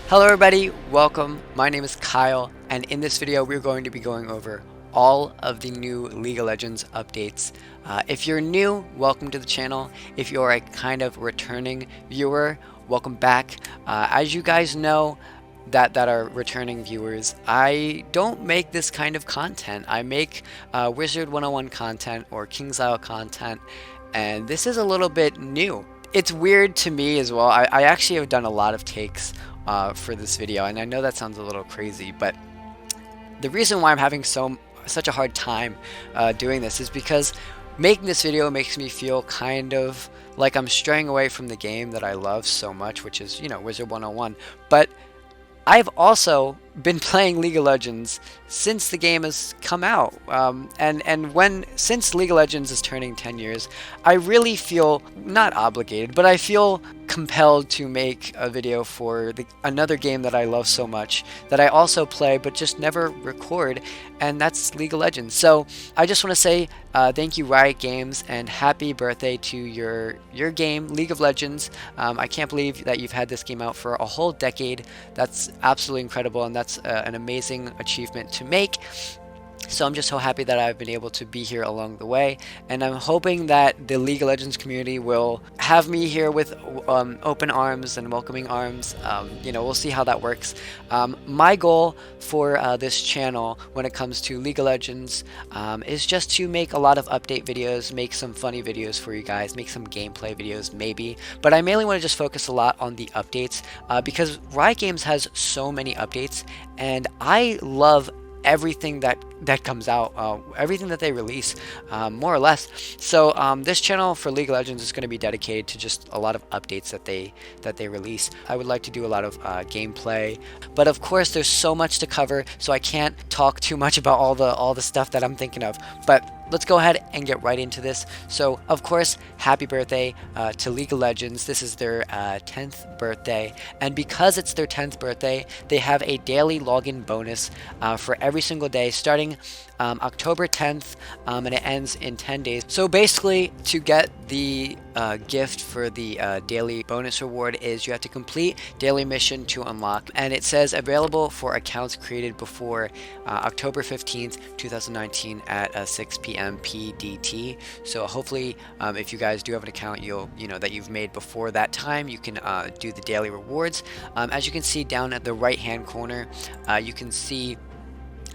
Hello everybody, welcome. My name is Kyle, and in this video we're going to be going over all of the new League of Legends updates. If you're new, welcome to the channel. If you're a kind of returning viewer, welcome back. As you guys know, that are returning viewers, I don't make this kind of content. I make Wizard 101 content or King's Isle content, and this is a little bit new. It's weird to me as well. I actually have done a lot of takes for this video, and I know that sounds a little crazy, but the reason why I'm having such a hard time doing this is because making this video makes me feel kind of like I'm straying away from the game that I love so much, which is, you know, Wizard 101. But I've also been playing League of Legends since the game has come out, since League of Legends is turning 10 years, I really feel not obligated, but I feel compelled to make a video for another game that I love so much, that I also play but just never record, and that's League of Legends. So I just want to say thank you, Riot Games, and happy birthday to your game, League of Legends. I can't believe that you've had this game out for a whole decade. That's absolutely incredible, and that's an amazing achievement to make. So I'm just so happy that I've been able to be here along the way, and I'm hoping that the League of Legends community will have me here with open arms and welcoming arms. You know, we'll see how that works. My goal for this channel when it comes to League of Legends is just to make a lot of update videos, make some funny videos for you guys, make some gameplay videos maybe, but I mainly want to just focus a lot on the updates because Riot Games has so many updates, and I love everything that comes out, everything that they release, more or less. So this channel for League of Legends is going to be dedicated to just a lot of updates that they release. I would like to do a lot of gameplay, but of course there's so much to cover, so I can't talk too much about all the stuff that I'm thinking of. But let's go ahead and get right into this. So, of course, happy birthday to League of Legends. This is their 10th birthday, and because it's their 10th birthday, they have a daily login bonus for every single day, starting October 10th, and it ends in 10 days. So basically, to get the gift for the daily bonus reward is you have to complete daily mission to unlock, and it says available for accounts created before October 15th, 2019 at 6 p.m. PDT. So hopefully, if you guys do have an account you know that you've made before that time, you can do the daily rewards. As you can see down at the right hand corner, you can see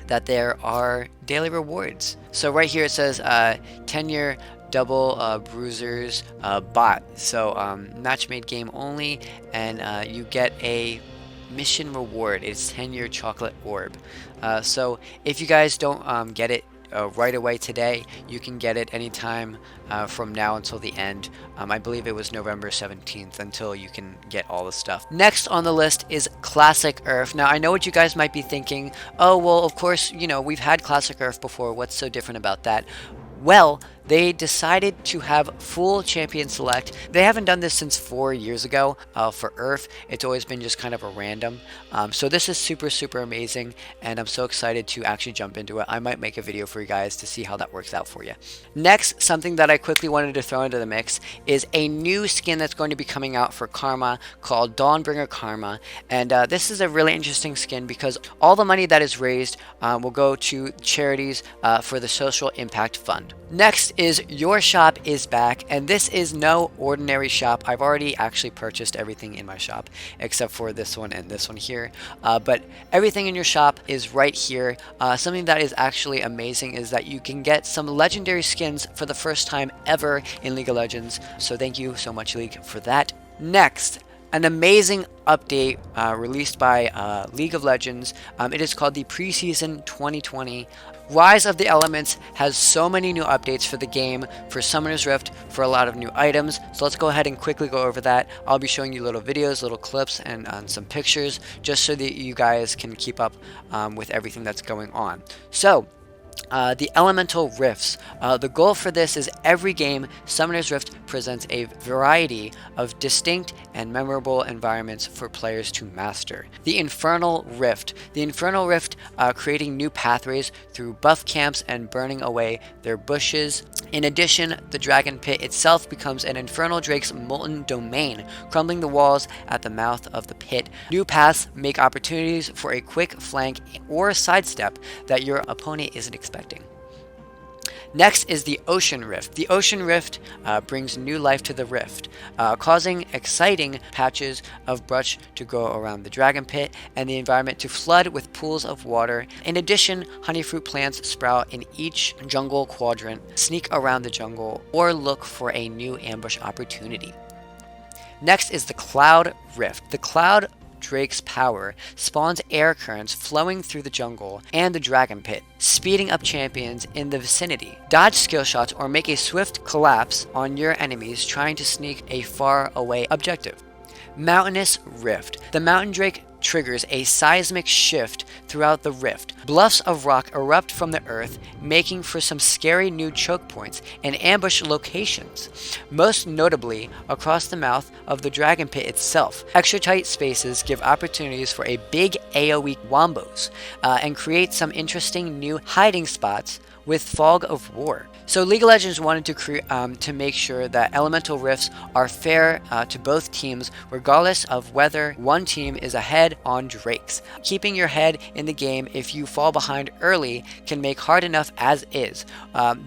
that there are daily rewards. So right here it says 10-year double bruisers bot. So match made game only, and you get a mission reward. It's 10-year chocolate orb. So if you guys don't get it right away today, you can get it anytime from now until the end. I believe it was November 17th until you can get all the stuff. Next on the list is Classic Earth. Now I know what you guys might be thinking. Oh, well, of course, you know, we've had Classic Earth before. What's so different about that? Well, they decided to have full champion select. They haven't done this since 4 years ago for Earth. It's always been just kind of a random. So this is super amazing, and I'm so excited to actually jump into it. I might make a video for you guys to see how that works out for you. Next, something that I quickly wanted to throw into the mix is a new skin that's going to be coming out for Karma called Dawnbringer Karma. And this is a really interesting skin because all the money that is raised will go to charities for the Social Impact Fund. Next is Your Shop is back, and this is no ordinary shop. I've already actually purchased everything in my shop except for this one and this one here, but everything in your shop is right here. Something that is actually amazing is that you can get some legendary skins for the first time ever in League of Legends, so thank you so much, League, for that. Next, an amazing update released by League of Legends. It is called the Preseason 2020. Rise of the Elements has so many new updates for the game, for Summoner's Rift, for a lot of new items. So let's go ahead and quickly go over that. I'll be showing you little videos, little clips, and some pictures, just so that you guys can keep up with everything that's going on. So The Elemental Rifts. The goal for this is every game, Summoner's Rift presents a variety of distinct and memorable environments for players to master. The Infernal Rift. The Infernal Rift creating new pathways through buff camps and burning away their bushes. In addition, the Dragon Pit itself becomes an Infernal Drake's molten domain, crumbling the walls at the mouth of the pit. New paths make opportunities for a quick flank or sidestep that your opponent isn't expecting. Next is the Ocean Rift. The Ocean Rift brings new life to the rift, causing exciting patches of brush to grow around the Dragon Pit and the environment to flood with pools of water. In addition, honey fruit plants sprout in each jungle quadrant, sneak around the jungle, or look for a new ambush opportunity. Next is the Cloud Rift. The Cloud Drake's power spawns air currents flowing through the jungle and the Dragon Pit, speeding up champions in the vicinity. Dodge skill shots or make a swift collapse on your enemies trying to sneak a far away objective. Mountainous Rift. The Mountain Drake triggers a seismic shift throughout the rift. Bluffs of rock erupt from the earth, making for some scary new choke points and ambush locations, most notably across the mouth of the Dragon Pit itself. Extra tight spaces give opportunities for a big AoE wombos and create some interesting new hiding spots with Fog of War. So League of Legends wanted to make sure that elemental rifts are fair to both teams, regardless of whether one team is ahead on drakes. Keeping your head in the game if you fall behind early can make hard enough as is.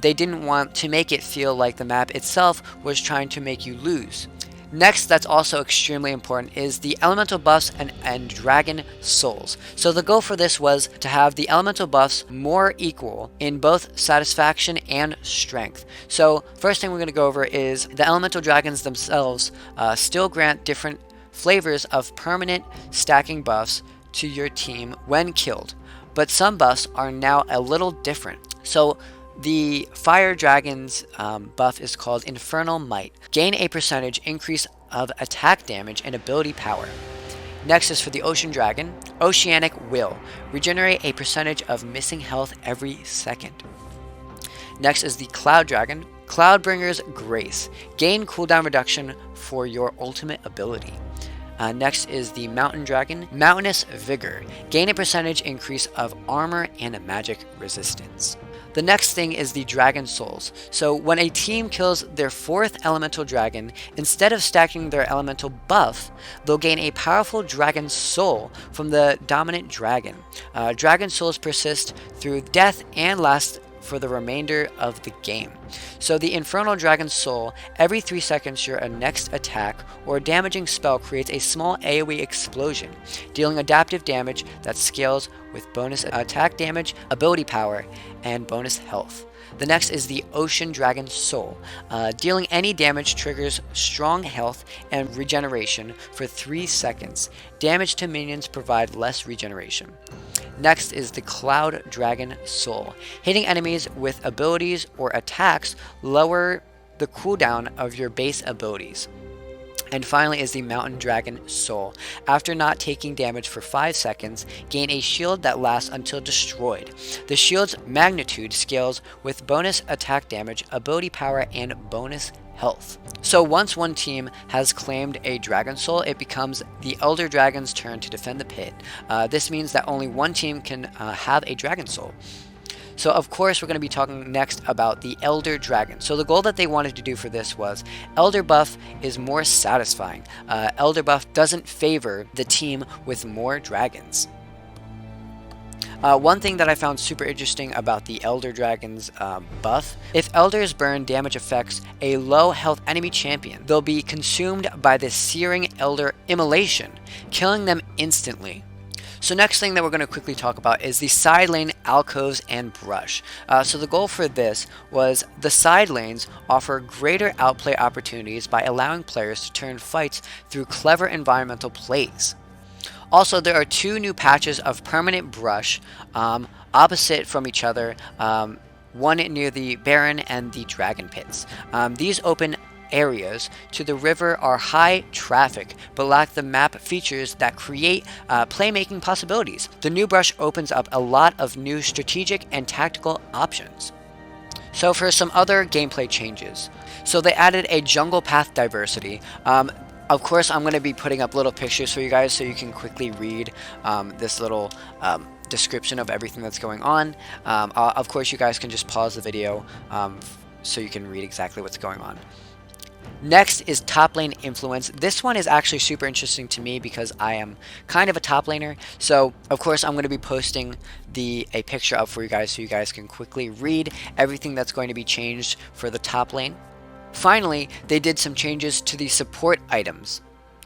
They didn't want to make it feel like the map itself was trying to make you lose. Next, that's also extremely important, is the elemental buffs and dragon souls. So the goal for this was to have the elemental buffs more equal in both satisfaction and strength. So first thing we're going to go over is the elemental dragons themselves still grant different flavors of permanent stacking buffs to your team when killed, but some buffs are now a little different. So the Fire Dragon's buff is called Infernal Might. Gain a percentage increase of attack damage and ability power. Next is for the Ocean Dragon, Oceanic Will. Regenerate a percentage of missing health every second. Next is the Cloud Dragon, Cloudbringer's Grace. Gain cooldown reduction for your ultimate ability. Next is the Mountain Dragon, Mountainous Vigor. Gain a percentage increase of armor and magic resistance. The next thing is the Dragon Souls. So when a team kills their fourth elemental dragon, instead of stacking their elemental buff, they'll gain a powerful Dragon Soul from the dominant dragon. Dragon Souls persist through death and last for the remainder of the game. So the Infernal Dragon Soul, every 3 seconds your next attack or damaging spell creates a small AoE explosion, dealing adaptive damage that scales with bonus attack damage, ability power, and bonus health. The next is the Ocean Dragon Soul. Dealing any damage triggers strong health and regeneration for 3 seconds. Damage to minions provide less regeneration. Next is the Cloud Dragon Soul. Hitting enemies with abilities or attacks lower the cooldown of your base abilities. And finally is the Mountain Dragon Soul. After not taking damage for 5 seconds, gain a shield that lasts until destroyed. The shield's magnitude scales with bonus attack damage, ability power, and bonus health. So once one team has claimed a Dragon Soul, it becomes the Elder Dragon's turn to defend the pit. This means that only one team can have a Dragon Soul. So of course we're going to be talking next about the Elder Dragon. So the goal that they wanted to do for this was Elder buff is more satisfying. Elder buff doesn't favor the team with more dragons. One thing that I found super interesting about the Elder Dragon's buff, if Elders burn damage affects a low health enemy champion, they'll be consumed by the Searing Elder Immolation, killing them instantly. So next thing that we're going to quickly talk about is the side lane alcoves and brush. So the goal for this was the side lanes offer greater outplay opportunities by allowing players to turn fights through clever environmental plays. Also, there are 2 new patches of permanent brush opposite from each other, one near the Baron and the Dragon Pits. These open areas to the river are high traffic, but lack the map features that create playmaking possibilities. The new brush opens up a lot of new strategic and tactical options. So for some other gameplay changes. So they added a jungle path diversity. Of course, I'm going to be putting up little pictures for you guys so you can quickly read this little description of everything that's going on. Of course, you guys can just pause the video so you can read exactly what's going on. Next is top lane influence. This one is actually super interesting to me because I am kind of a top laner. So of course I'm going to be posting a picture up for you guys so you guys can quickly read everything that's going to be changed for the top lane. Finally, they did some changes to the support items.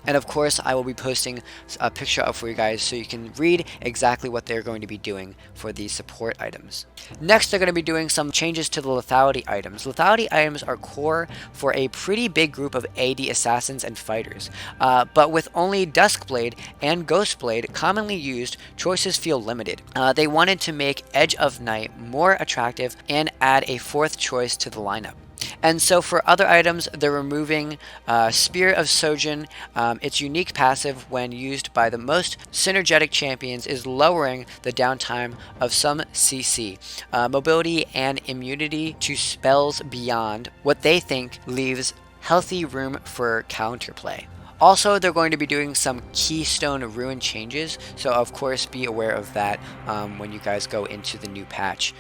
And of course, I will be posting a picture up for you guys so you can read exactly what they're going to be doing for the support items. Next, they're going to be doing some changes to the lethality items. Lethality items are core for a pretty big group of AD assassins and fighters. But with only Duskblade and Ghostblade commonly used, choices feel limited. They wanted to make Edge of Night more attractive and add a fourth choice to the lineup. And so for other items, they're removing Spirit of Sojourn. Its unique passive when used by the most synergetic champions is lowering the downtime of some CC. Mobility and immunity to spells beyond what they think leaves healthy room for counterplay. Also, they're going to be doing some Keystone Ruin changes, so of course be aware of that when you guys go into the new patch.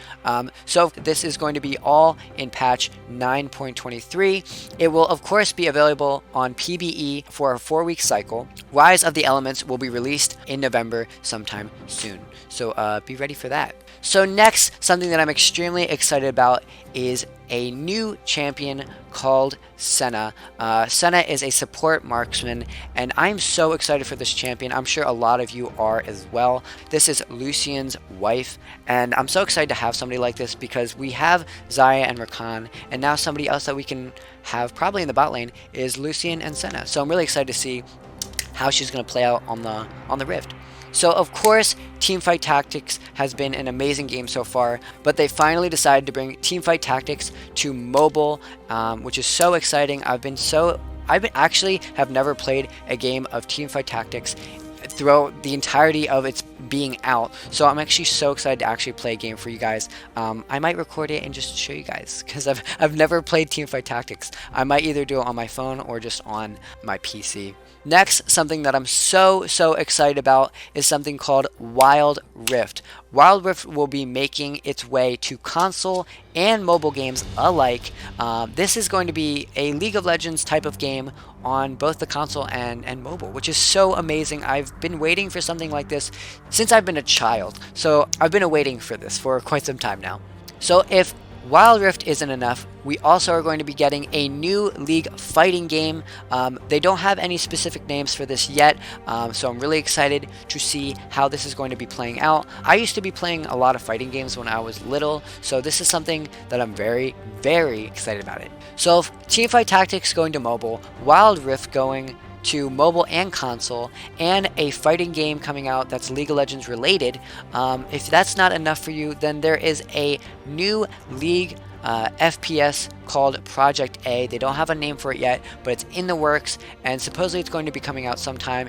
So this is going to be all in patch 9.23. It will of course be available on PBE for a 4-week cycle. Rise of the Elements will be released in November sometime soon, so be ready for that. So next, something that I'm extremely excited about is a new champion called Senna. Senna is a support marksman, and I'm so excited for this champion. I'm sure a lot of you are as well. This is Lucian's wife, and I'm so excited to have somebody like this because we have Xayah and Rakan, and now somebody else that we can have probably in the bot lane is Lucian and Senna. So I'm really excited to see how she's going to play out on the Rift. So of course, Teamfight Tactics has been an amazing game so far, but they finally decided to bring Teamfight Tactics to mobile, which is so exciting. I've actually have never played a game of Teamfight Tactics throughout the entirety of its being out, so I'm actually so excited to actually play a game for you guys. I might record it and just show you guys because I've never played Teamfight Tactics. I might either do it on my phone or just on my PC. Next, something that I'm so excited about is something called Wild Rift. Wild Rift will be making its way to console and mobile games alike. This is going to be a League of Legends type of game on both the console and mobile, which is so amazing. I've been waiting for something like this since I've been a child, so I've been waiting for this for quite some time now. So if Wild Rift isn't enough, we also are going to be getting a new League fighting game. They don't have any specific names for this yet, so I'm really excited to see how this is going to be playing out. I used to be playing a lot of fighting games when I was little, so this is something that I'm very excited about it. So if Teamfight Tactics going to mobile, Wild Rift going to mobile and console, and a fighting game coming out that's League of Legends related. If that's not enough for you, then there is a new League FPS called Project A. They don't have a name for it yet, but it's in the works, and supposedly it's going to be coming out sometime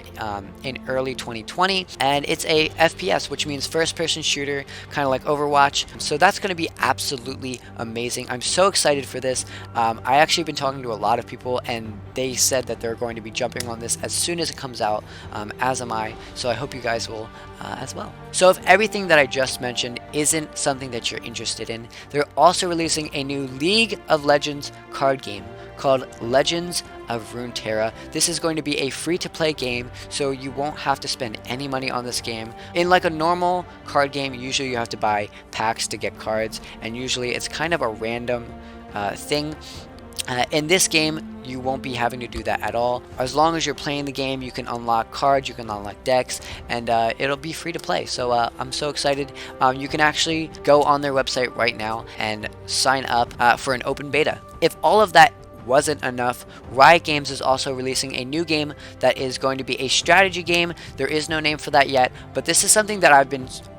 in early 2020, and it's a FPS, which means first-person shooter, kind of like Overwatch, so that's going to be absolutely amazing. I'm so excited for this. I actually been talking to a lot of people, and they said that they're going to be jumping on this as soon as it comes out, as am I, so I hope you guys will as well. So if everything that I just mentioned isn't something that you're interested in, they're also releasing a new League of Legends card game called Legends of Runeterra. This is going to be a free-to-play game, so you won't have to spend any money on this game. In like a normal card game, usually you have to buy packs to get cards, and usually it's kind of a random thing. In this game, you won't be having to do that at all. As long as you're playing the game, you can unlock cards, you can unlock decks, and it'll be free to play. So I'm so excited. You can actually go on their website right now and sign up for an open beta. If all of that wasn't enough, Riot Games is also releasing a new game that is going to be a strategy game. There is no name for that yet, but this is something that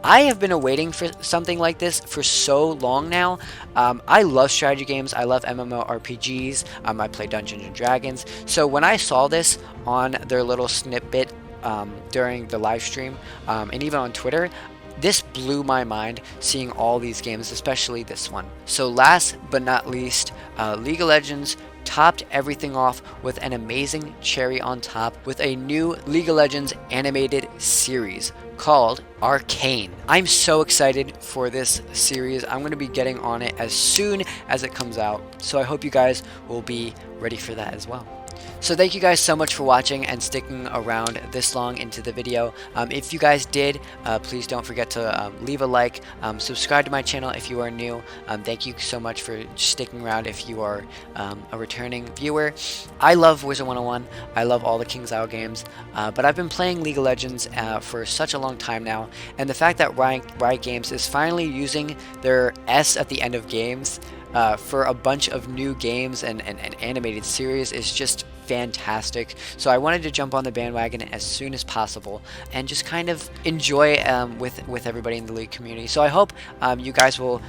I have been awaiting for something like this for so long now. I love strategy games. I love MMORPGs. I play Dungeons and Dragons. So when I saw this on their little snippet during the live stream, and even on Twitter, this blew my mind, seeing all these games, especially this one. So last but not least, League of Legends topped everything off with an amazing cherry on top with a new League of Legends animated series called Arcane. I'm so excited for this series. I'm going to be getting on it as soon as it comes out, so I hope you guys will be ready for that as well. So thank you guys so much for watching and sticking around this long into the video. If you guys did, please don't forget to leave a like, subscribe to my channel if you are new. Thank you so much for sticking around if you are a returning viewer. I love Wizard 101. I love all the King's Isle games, but I've been playing League of Legends for such a long time now, and the fact that Riot Games is finally using their S at the end of games for a bunch of new games and animated series is just fantastic. So I wanted to jump on the bandwagon as soon as possible and just kind of enjoy with everybody in the League community. So I hope you guys will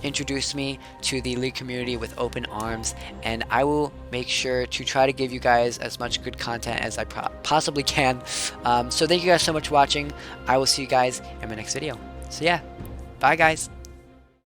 introduce me to the League community with open arms, and I will make sure to try to give you guys as much good content as I possibly can. So thank you guys so much for watching. I will see you guys in my next video. So yeah, bye guys.